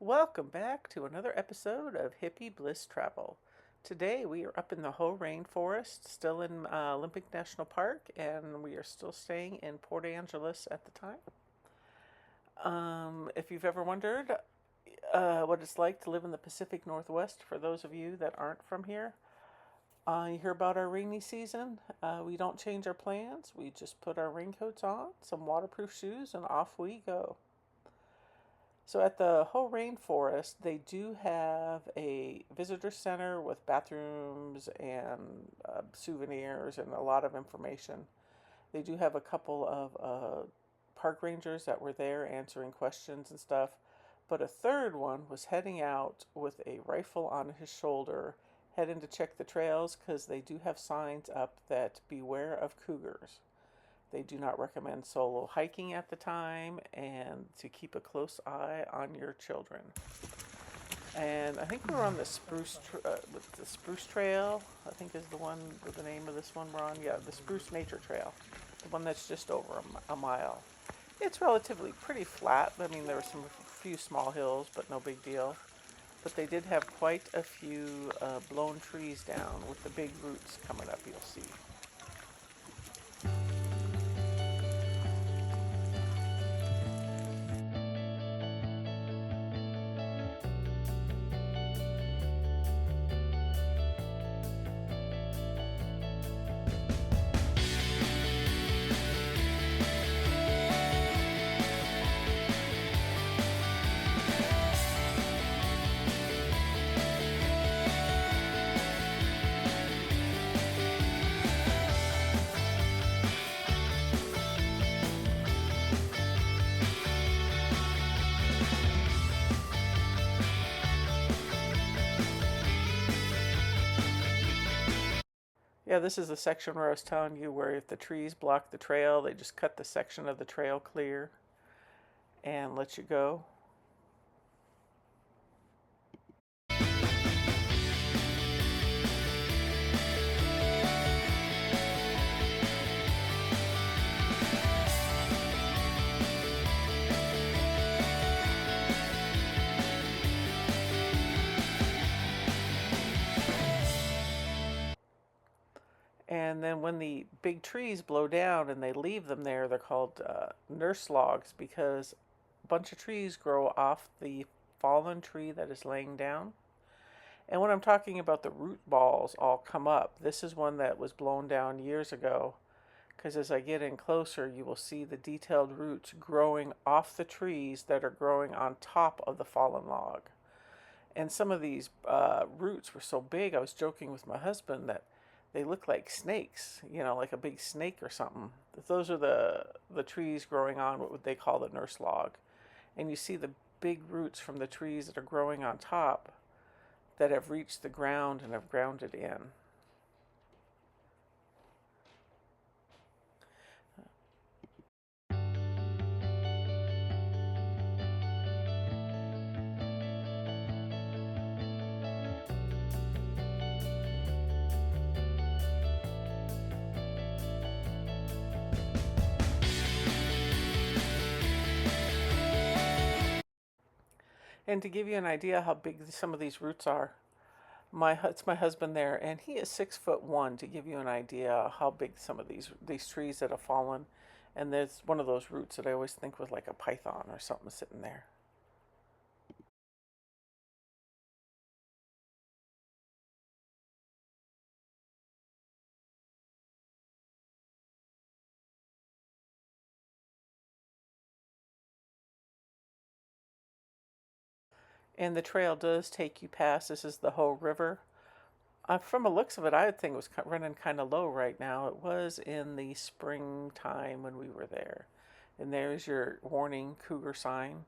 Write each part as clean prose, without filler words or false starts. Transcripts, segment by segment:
Welcome back to another episode of Hippie Bliss Travel. Today we are up in the Hoh Rainforest, still in Olympic National Park, and we are still staying in Port Angeles at the time. If you've ever wondered what it's like to live in the Pacific Northwest, for those of you that aren't from here, you hear about our rainy season. We don't change our plans. We just put our raincoats on, some waterproof shoes, and off we go. So at the Hoh Rainforest, they do have a visitor center with bathrooms and souvenirs and a lot of information. They do have a couple of park rangers that were there answering questions and stuff. But a third one was heading out with a rifle on his shoulder, heading to check the trails because they do have signs up that beware of cougars. They do not recommend solo hiking at the time and to keep a close eye on your children. And I think we're on the the Spruce Trail. I think is the name of this one we're on. Yeah, the Spruce Nature Trail, the one that's just over a mile. It's relatively pretty flat. I mean, there were few small hills, but no big deal. But they did have quite a few blown trees down with the big roots coming up. You'll see. Yeah, this is the section where I was telling you where if the trees block the trail, they just cut the section of the trail clear and let you go. And then when the big trees blow down and they leave them there, they're called nurse logs because a bunch of trees grow off the fallen tree that is laying down. And when I'm talking about the root balls all come up, this is one that was blown down years ago. Because as I get in closer, you will see the detailed roots growing off the trees that are growing on top of the fallen log. And some of these roots were so big, I was joking with my husband that they look like snakes, like a big snake or something. Those are the trees growing on what they call the nurse log. And you see the big roots from the trees that are growing on top that have reached the ground and have grounded in. And to give you an idea how big some of these roots are, it's my husband there, and he is 6'1", to give you an idea how big some of these trees that have fallen. And there's one of those roots that I always think was like a python or something sitting there. And the trail does take you past. This is the Hoh River. From the looks of it, I would think it was running kind of low right now. It was in the springtime when we were there. And there's your warning cougar sign.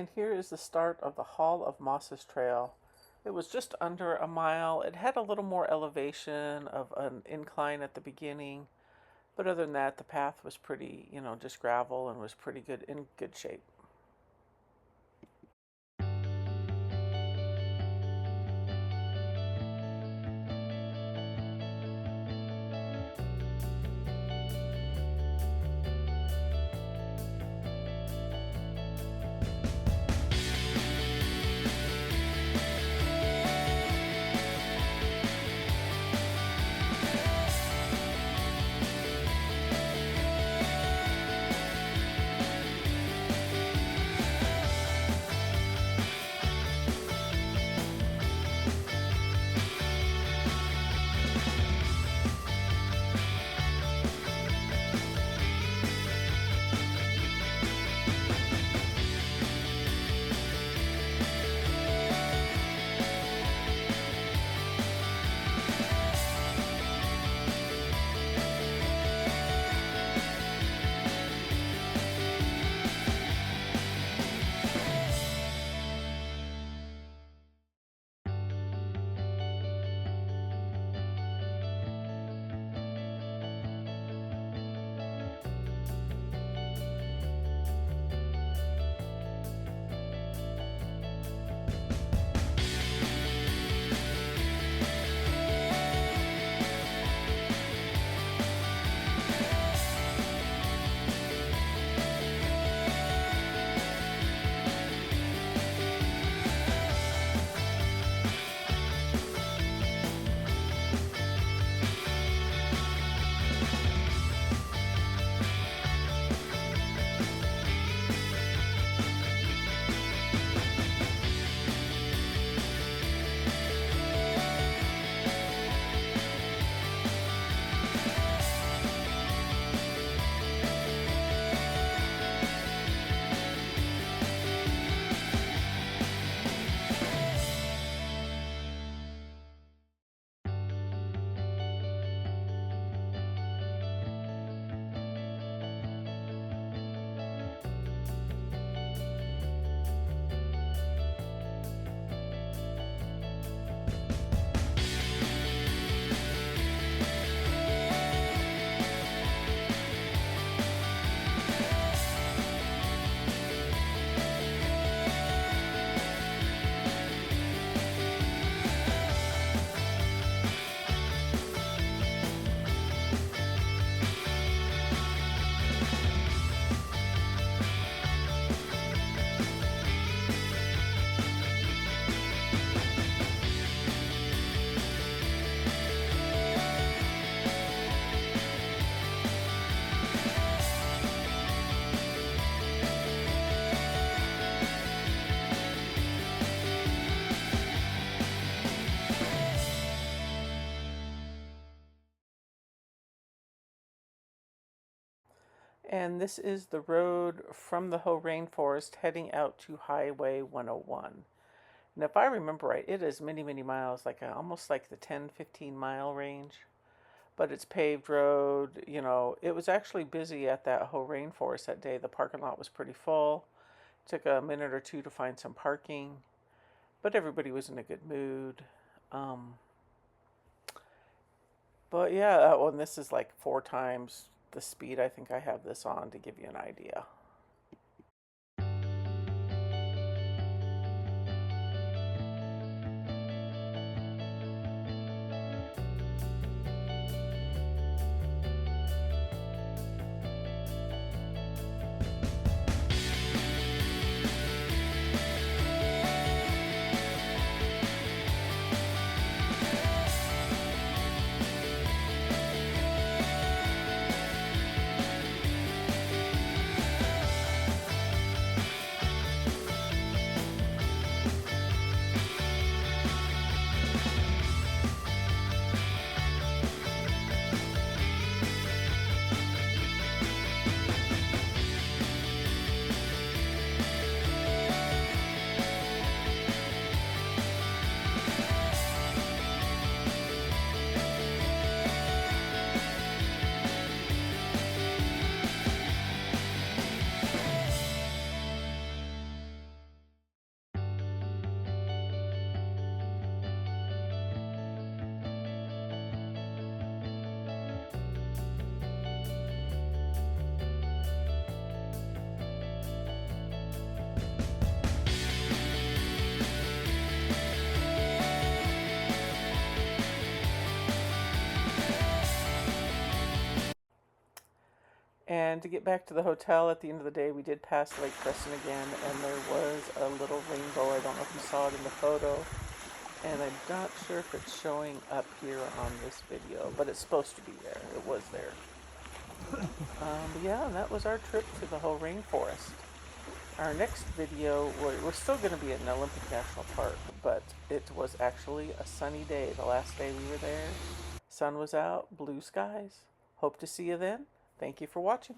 And here is the start of the Hall of Mosses Trail. It was just under a mile. It had a little more elevation of an incline at the beginning, but other than that, the path was pretty, just gravel and was pretty good, in good shape. And this is the road from the Hoh Rainforest heading out to Highway 101. And if I remember right, it is many, many miles, almost like the 10-15 mile range. But it's paved road. It was actually busy at that Hoh Rainforest that day. The parking lot was pretty full. Took a minute or two to find some parking, but everybody was in a good mood. Um, but yeah, and this is like 4 times the speed I think I have this on, to give you an idea. And to get back to the hotel at the end of the day, we did pass Lake Preston again, and there was a little rainbow. I don't know if you saw it in the photo, and I'm not sure if it's showing up here on this video, but it's supposed to be there. It was there. But yeah, and that was our trip to the Hoh Rainforest. Our next video, we're still going to be in Olympic National Park, but it was actually a sunny day. The last day we were there, sun was out, blue skies. Hope to see you then. Thank you for watching.